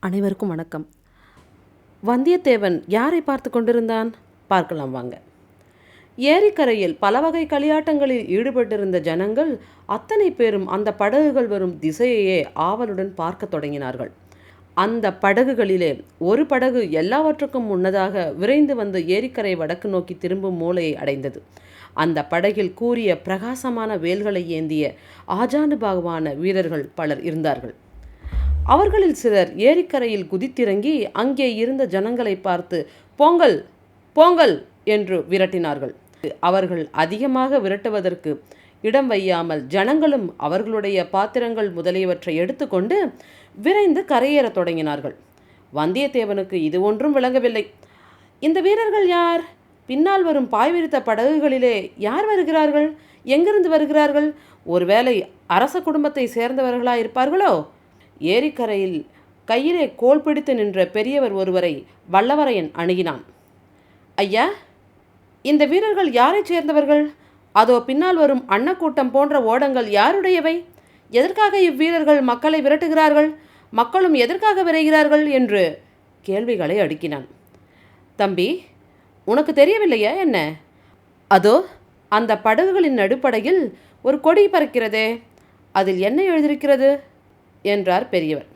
அனைவருக்கும் வணக்கம். வந்தியத்தேவன் யாரை பார்த்து கொண்டிருந்தான்? பார்க்கலாம் வாங்க. ஏரிக்கரையில் பல வகை களியாட்டங்களில் ஈடுபட்டிருந்த ஜனங்கள் அத்தனை பேரும் அந்த படகுகள் வரும் திசையையே ஆவலுடன் பார்க்க தொடங்கினார்கள். அந்த படகுகளிலே ஒரு படகு எல்லாவற்றுக்கும் முன்னதாக விரைந்து வந்து ஏரிக்கரை வடக்கு நோக்கி திரும்பும் மூலையை அடைந்தது. அந்த படகில் கூரிய பிரகாசமான வேல்களை ஏந்திய ஆஜானுபாகுவான வீரர்கள் பலர் இருந்தார்கள். அவர்களில் சிலர் ஏரிக்கரையில் குதித்திறங்கி அங்கே இருந்த ஜனங்களை பார்த்து போங்கள் போங்கள் என்று விரட்டினார்கள். அவர்கள் அதிகமாக விரட்டுவதற்கு இடம் வையாமல் ஜனங்களும் அவர்களுடைய பாத்திரங்கள் முதலியவற்றை எடுத்துக்கொண்டு விரைந்து கரையேறத் தொடங்கினார்கள். வந்தியத்தேவனுக்கு இது ஒன்றும் விளங்கவில்லை. இந்த வீரர்கள் யார்? பின்னால் வரும் பாய் விரித்த படகுகளிலே யார் வருகிறார்கள்? எங்கிருந்து வருகிறார்கள்? ஒருவேளை அரச குடும்பத்தை சேர்ந்தவர்களாயிருப்பார்களோ? ஏரிக்கரையில் கையிலே கோல் பிடித்து நின்ற பெரியவர் ஒருவரை வல்லவரையன் அணுகினான். ஐயா, இந்த வீரர்கள் யாரைச் சேர்ந்தவர்கள்? அதோ பின்னால் வரும் அன்னக்கூட்டம் போன்ற ஓடங்கள் யாருடையவை? எதற்காக இவ்வீரர்கள் மக்களை விரட்டுகிறார்கள்? மக்களும் எதற்காக விரைகிறார்கள் என்று கேள்விகளை அடுக்கினான். தம்பி, உனக்கு தெரியவில்லையா என்ன? அதோ அந்த படகுகளின் நடுப்படையில் ஒரு கொடி பறக்கிறதே, அதில் என்ன எழுதியிருக்கிறது என்றார் பெரியவர்.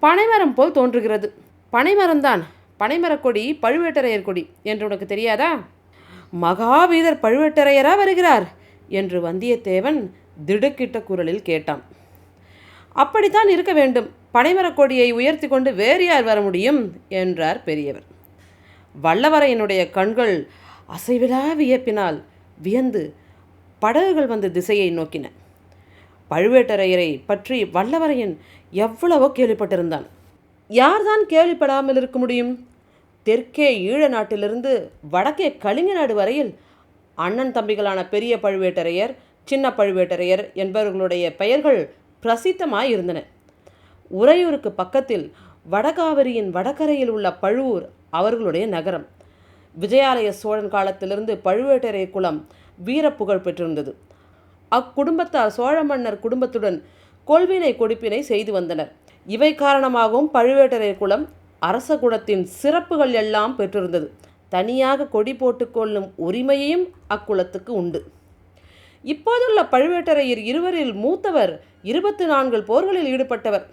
பனைமரம் போல் தோன்றுகிறது. பனைமரம்தான். பனைமரக்கொடி பழுவேட்டரையர் கொடி என்று உனக்கு தெரியாதா? மகாவீரர் பழுவேட்டரையரா வருகிறார் என்று வந்தியத்தேவன் திடுக்கிட்ட குரலில் கேட்டான். அப்படித்தான் இருக்க வேண்டும். பனைமரக்கொடியை உயர்த்தி கொண்டு வேறு யார் வர முடியும் என்றார் பெரியவர். வல்லவரையனுடைய கண்கள் அசைவிலா வியப்பினால் வியந்து படகுகள் வந்த திசையை நோக்கின. பழுவேட்டரையரை பற்றி வல்லவரையன் எவ்வளவோ கேள்விப்பட்டிருந்தான். யார்தான் கேள்விப்படாமல் இருக்க முடியும்? தெற்கே ஈழ நாட்டிலிருந்து வடக்கே கலிங்க நாடு வரையில் அண்ணன் தம்பிகளான பெரிய பழுவேட்டரையர், சின்ன பழுவேட்டரையர் என்பவர்களுடைய பெயர்கள் பிரசித்தமாய் இருந்தன. உறையூருக்கு பக்கத்தில் வடகாவிரியின் வடகரையில் உள்ள பழுவூர் அவர்களுடைய நகரம். விஜயாலய சோழன் காலத்திலிருந்து பழுவேட்டரையர் குலம் வீரப்புகழ் பெற்றிருந்தது. அக்குடும்பத்தார் சோழ மன்னர் குடும்பத்துடன் கொள்வினை கொடுப்பினை செய்து வந்தனர். இவை காரணமாகவும் பழுவேட்டரையர் குலம் அரச குலத்தின் சிறப்புகள் எல்லாம் பெற்றிருந்தது. தனியாக கொடி போட்டுக்கொள்ளும் உரிமையையும் அக்குலத்துக்கு உண்டு. இப்போதுள்ள பழுவேட்டரையர் இருவரில் மூத்தவர் 24 போர்களில் ஈடுபட்டவர்.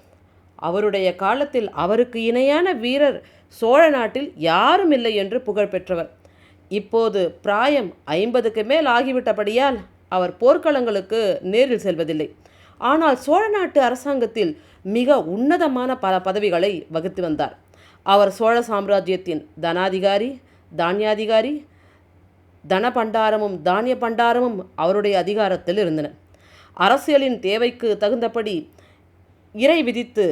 அவருடைய காலத்தில் அவருக்கு இணையான வீரர் சோழ நாட்டில் யாரும் இல்லை என்று புகழ் பெற்றவர். இப்போது பிராயம் 50க்கு மேல் ஆகிவிட்டபடியால் அவர் போர்க்களங்களுக்கு நேரில் செல்வதில்லை. ஆனால் சோழ நாட்டு அரசாங்கத்தில் மிக உன்னதமான பல பதவிகளை வகித்து வந்தார். அவர் சோழ சாம்ராஜ்யத்தின் தனாதிகாரி, தானியாதிகாரி. தன பண்டாரமும் தானிய பண்டாரமும் அவருடைய அதிகாரத்தில் இருந்தன. அரசியலின் தேவைக்கு தகுந்தபடி இறை விதித்து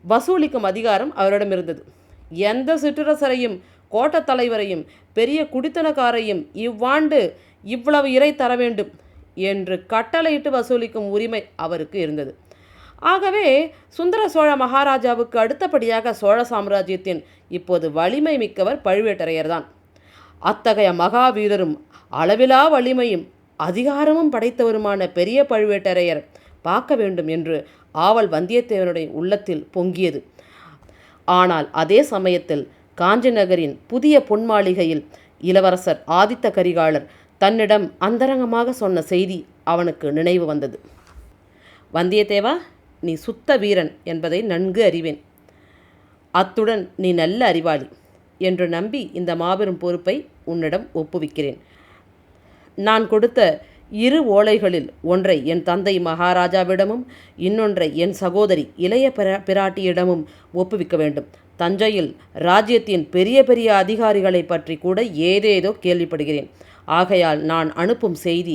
வசூலிக்கும் அதிகாரம் அவரிடம் இருந்தது. எந்த சிற்றரசரையும் கோட்டத் தலைவரையும் பெரிய குடித்தனக்காரையும் இவ்வாண்டு இவ்வளவு இறை தர வேண்டும் என்று கட்டளையிட்டு வசூலிக்கும் உரிமை அவருக்கு இருந்தது. ஆகவே சுந்தர சோழ மகாராஜாவுக்கு அடுத்தபடியாக சோழ சாம்ராஜ்யத்தின் இப்போது வலிமை மிக்கவர் பழுவேட்டரையர்தான். அத்தகைய மகாவீரரும் அளவிலா வலிமையும் அதிகாரமும் படைத்தவருமான பெரிய பழுவேட்டரையர் பார்க்க வேண்டும் என்று ஆவல் வந்தியத்தேவனுடைய உள்ளத்தில் பொங்கியது. ஆனால் அதே சமயத்தில் காஞ்சி நகரின் புதிய பொன்மாளிகையில் இளவரசர் ஆதித்த கரிகாலர் தன்னிடம் அந்தரங்கமாக சொன்ன செய்தி அவனுக்கு நினைவு வந்தது. வந்தியத்தேவா, நீ சுத்த வீரன் என்பதை நன்கு அறிவேன். அத்துடன் நீ நல்ல அறிவாளி என்று நம்பி இந்த மாபெரும் பொறுப்பை உன்னிடம் ஒப்புவிக்கிறேன். நான் கொடுத்த 2 ஓலைகளில் ஒன்றை என் தந்தை மகாராஜாவிடமும் இன்னொன்றை என் சகோதரி இளைய பிராட்டியிடமும் ஒப்புவிக்க வேண்டும். தஞ்சையில் ராஜ்யத்தின் பெரிய பெரிய அதிகாரிகளை பற்றி கூட ஏதேதோ கேள்விப்படுகிறேன். ஆகையால் நான் அனுப்பும் செய்தி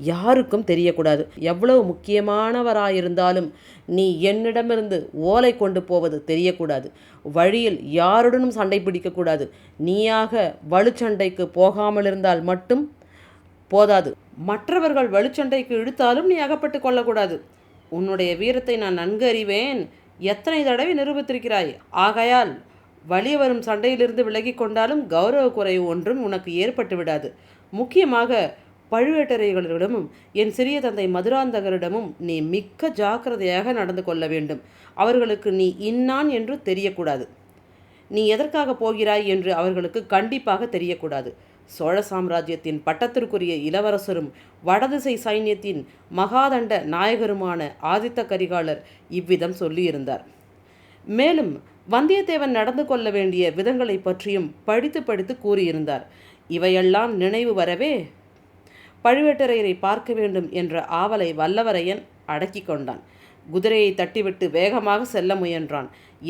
யாருக்கும் தெரியக்கூடாது. எவ்வளவு முக்கியமானவராயிருந்தாலும் நீ என்னிடமிருந்து ஓலை கொண்டு போவது தெரியக்கூடாது. வழியில் யாருடனும் சண்டை பிடிக்கக்கூடாது. நீயாக வலுச்சண்டைக்கு போகாமல் இருந்தால் மட்டும் போதாது, மற்றவர்கள் வலுச்சண்டைக்கு இழுத்தாலும் நீ அகப்பட்டு கொள்ளக்கூடாது. உன்னுடைய வீரத்தை நான் நன்கு அறிவேன். எத்தனை தடவை நிரூபித்திருக்கிறாய். ஆகையால் வலிய வரும் சண்டையிலிருந்து விலகி கொண்டாலும் கௌரவ குறைவு ஒன்றும் உனக்கு ஏற்பட்டு விடாது. முக்கியமாக பழுவேட்டரையர்களிடமும் என் சிறிய தந்தை மதுராந்தகரிடமும் நீ மிக்க ஜாக்கிரதையாக நடந்து கொள்ள வேண்டும். அவர்களுக்கு நீ இன்னான் என்று தெரியக்கூடாது. நீ எதற்காக போகிறாய் என்று அவர்களுக்கு கண்டிப்பாக தெரியக்கூடாது. சோழ சாம்ராஜ்யத்தின் பட்டத்திற்குரிய இளவரசரும் வடதிசை சைன்யத்தின் மகாதண்ட நாயகருமான ஆதித்த கரிகாலர் இவ்விதம் சொல்லியிருந்தார். மேலும் வந்தியத்தேவன் நடந்து கொள்ள வேண்டிய விதங்களை பற்றியும் படித்து படித்து கூறியிருந்தார். இவையெல்லாம் நினைவு வரவே பழுவேட்டரையரை பார்க்க வேண்டும் என்ற ஆவலை வல்லவரையன் அடக்கி கொண்டான். குதிரையை தட்டிவிட்டு வேகமாக செல்ல முயன்றான்.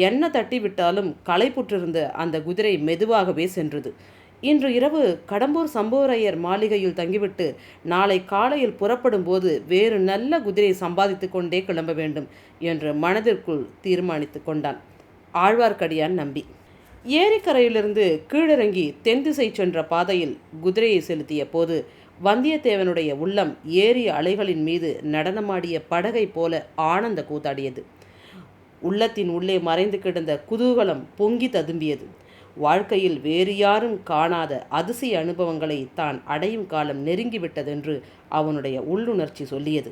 என்ன தட்டிவிட்டாலும் களைப்புற்றிருந்த அந்த குதிரை மெதுவாகவே சென்றது. இன்று இரவு கடம்பூர் சம்புவரையர் மாளிகையில் தங்கிவிட்டு நாளை காலையில் புறப்படும் போது வேறு நல்ல குதிரை சம்பாதித்து கொண்டே கிளம்ப வேண்டும் என்று மனதிற்குள் தீர்மானித்து கொண்டான். ஆழ்வார்க்கடியான் நம்பி ஏரிக்கரையிலிருந்து கீழிறங்கி தென் திசை சென்ற பாதையில் குதிரையை செலுத்திய போது வந்தியத்தேவனுடைய உள்ளம் ஏரிய அலைகளின் மீது நடனமாடிய படகை போல ஆனந்த கூத்தாடியது. உள்ளத்தின் உள்ளே மறைந்து கிடந்த குதூகலம் பொங்கி ததும்பியது. வாழ்க்கையில் வேறு யாரும் காணாத அதிசய அனுபவங்களை தான் அடையும் காலம் நெருங்கிவிட்டதென்று அவனுடைய உள்ளுணர்ச்சி சொல்லியது.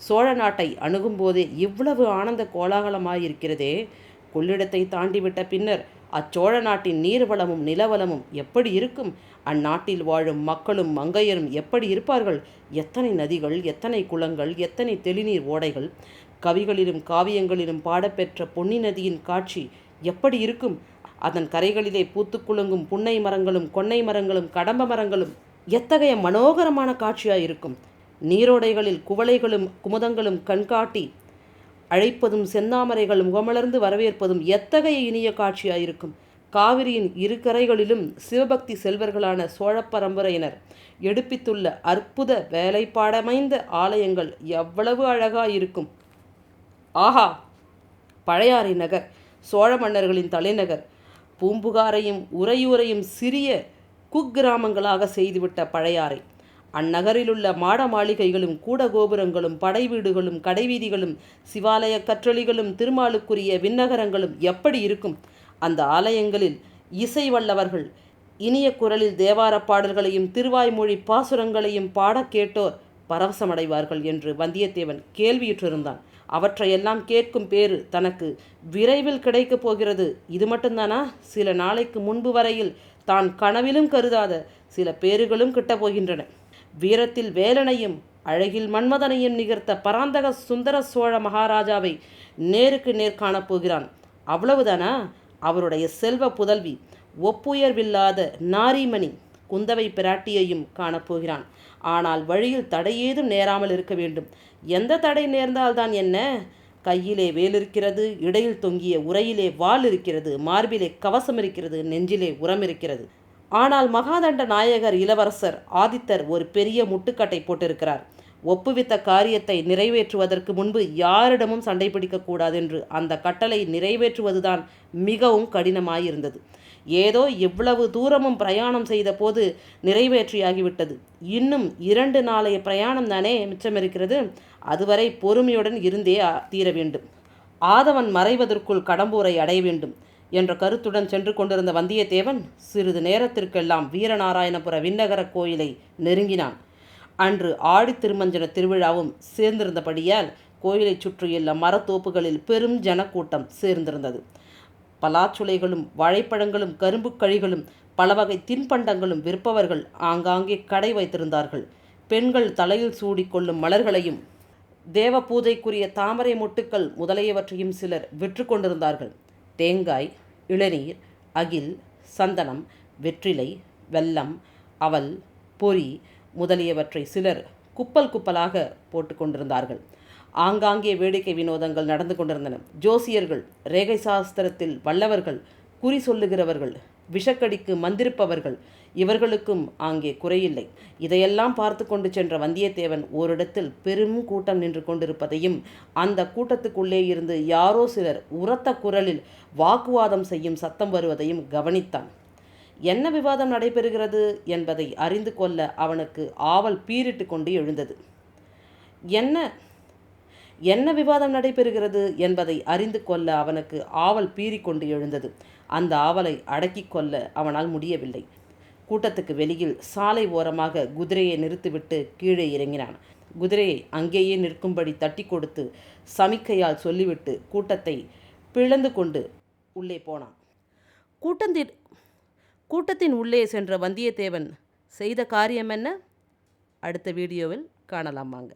சோழ நாட்டை அணுகும்போதே இவ்வளவு ஆனந்த கோலாகலமாயிருக்கிறதே, கொள்ளிடத்தை தாண்டிவிட்ட பின்னர் அச்சோழ நாட்டின் நீர்வளமும் நிலவளமும் எப்படி இருக்கும்? அந்நாட்டில் வாழும் மக்களும் மங்கையரும் எப்படி இருப்பார்கள்? எத்தனை நதிகள், எத்தனை குளங்கள், எத்தனை தெளிநீர் ஓடைகள்! கவிகளிலும் காவியங்களிலும் பாடப்பெற்ற பொன்னி நதியின் காட்சி எப்படி இருக்கும்? அதன் கரைகளிலே பூத்து குலுங்கும் புன்னை மரங்களும் கொன்னை மரங்களும் கடம்ப மரங்களும் எத்தகைய மனோகரமான காட்சியாயிருக்கும்! நீரோடைகளில் குவளைகளும் குமுதங்களும் கண்காட்டி அழைப்பதும் செந்தாமரைகள் முகமலர்ந்து வரவேற்பதும் எத்தகைய இனிய காட்சியாயிருக்கும்! காவிரியின் இரு கரைகளிலும் சிவபக்தி செல்வர்களான சோழ பரம்பரையினர் எடுப்பித்துள்ள அற்புத வேலைப்பாடமைந்த ஆலயங்கள் எவ்வளவு அழகாயிருக்கும்! ஆஹா! பழையாறை நகர், சோழ மன்னர்களின் தலைநகர், பூம்புகாரையும் உறையூரையும் சிறிய குக்கிராமங்களாக செய்துவிட்ட பழையாறை, அந்நகரிலுள்ள மாட மாளிகைகளும் கூடகோபுரங்களும் படைவீடுகளும் கடைவீதிகளும் சிவாலய கற்றளிகளும் திருமாலுக்குரிய விண்ணகரங்களும் எப்படி இருக்கும்? அந்த ஆலயங்களில் இசை வல்லவர்கள் இனிய குரலில் தேவார பாடல்களையும் திருவாய்மொழி பாசுரங்களையும் பாடக் கேட்டோர் பரவசமடைவார்கள் என்று வந்தியத்தேவன் கேள்வியுற்றிருந்தான். அவற்றையெல்லாம் கேட்கும் பேறு தனக்கு விரைவில் கிடைக்கப் போகிறது. இது மட்டும்தானா? சில நாளைக்கு முன்பு வரையில் தான் கனவிலும் கருதாத சில பேறுகளும் கிட்டப்போகின்றன. வீரத்தில் வேலனையும் அழகில் மன்மதனையும் நிகர்த்த பராந்தக சுந்தர சோழ மகாராஜாவை நேருக்கு நேர் காணப்போகிறான். அவ்வளவுதானா? அவருடைய செல்வ புதல்வி ஒப்புயர்வில்லாத நாரிமணி குந்தவை பிராட்டியையும் காணப்போகிறான். ஆனால் வழியில் தடையேதும் நேராமல் இருக்க வேண்டும். எந்த தடை நேர்ந்தால்தான் என்ன? கையிலே வேல் இருக்கிறது, இடையில் தொங்கிய உரையிலே வாள் இருக்கிறது, மார்பிலே கவசம் இருக்கிறது, நெஞ்சிலே உரம் இருக்கிறது. ஆனால் மகாதண்ட நாயகர் இளவரசர் ஆதித்தர் ஒரு பெரிய முட்டுக்கட்டை போட்டிருக்கிறார். ஒப்புவித்த காரியத்தை நிறைவேற்றுவதற்கு முன்பு யாரிடமும் சண்டை பிடிக்கக்கூடாது என்று அந்த கட்டளை நிறைவேற்றுவதுதான் மிகவும் கடினமாயிருந்தது. ஏதோ இவ்வளவு தூரமும் பிரயாணம் செய்த போது நிறைவேற்றியாகிவிட்டது. இன்னும் 2 நாளைய பிரயாணம் தானே மிச்சமிருக்கிறது. அதுவரை பொறுமையுடன் இருந்தே தீர வேண்டும். ஆதவன் மறைவதற்குள் கடம்பூரை அடைய வேண்டும் என்ற கருத்துடன் சென்று கொண்டிருந்த வந்தியத்தேவன் சிறிது நேரத்திற்கெல்லாம் வீரநாராயணபுர விண்ணகர கோயிலை நெருங்கினான். அன்று ஆடி திருமஞ்சன திருவிழாவும் சேர்ந்திருந்தபடியால் கோயிலை சுற்றியுள்ள மரத்தோப்புகளில் பெரும் ஜனக்கூட்டம் சேர்ந்திருந்தது. பலாச்சுளைகளும் வாழைப்பழங்களும் கரும்பு கழிகளும் பல வகை தின்பண்டங்களும் விற்பவர்கள் ஆங்காங்கே கடை வைத்திருந்தார்கள். பெண்கள் தலையில் சூடிக்கொள்ளும் மலர்களையும் தேவ பூஜைக்குரிய தாமரை மொட்டுக்கள் முதலியவற்றையும் சிலர் விற்று கொண்டிருந்தார்கள். தேங்காய், இளநீர், அகில், சந்தனம், வெற்றிலை, வெல்லம், அவல், பொறி முதலியவற்றை சிலர் குப்பல் குப்பலாக போட்டு கொண்டிருந்தார்கள். ஆங்காங்கே வேடிக்கை வினோதங்கள் நடந்து கொண்டிருந்தன. ஜோசியர்கள், ரேகை சாஸ்திரத்தில் வல்லவர்கள், குறி சொல்லுகிறவர்கள், விஷக்கடிக்கு மந்திரிப்பவர்கள் இவர்களுக்கும் அங்கே குறையில்லை. இதையெல்லாம் பார்த்து கொண்டு சென்ற வந்தியத்தேவன் ஓரிடத்தில் பெரும் கூட்டம் நின்று கொண்டிருப்பதையும் அந்த கூட்டத்துக்குள்ளே இருந்து யாரோ சிலர் உரத்த குரலில் வாக்குவாதம் செய்யும் சத்தம் வருவதையும் கவனித்தான். என்ன விவாதம் நடைபெறுகிறது என்பதை அறிந்து கொள்ள அவனுக்கு ஆவல் பீரிட்டு கொண்டு எழுந்தது. என்ன விவாதம் நடைபெறுகிறது என்பதை அறிந்து கொள்ள அவனுக்கு ஆவல் பீறிக்கொண்டு எழுந்தது. அந்த ஆவலை அடக்கிக் கொள்ள அவனால் முடியவில்லை. கூட்டத்துக்கு வெளியில் சாலை ஓரமாக குதிரையை நிறுத்திவிட்டு கீழே இறங்கினான். குதிரையை அங்கேயே நிற்கும்படி தட்டி கொடுத்து சமிக்கையால் சொல்லிவிட்டு கூட்டத்தை பிளந்து கொண்டு உள்ளே போனான். கூட்டத்தின் உள்ளே சென்ற வந்தியத்தேவன் செய்த காரியம் என்ன? அடுத்த வீடியோவில் காணலாம் வாங்க.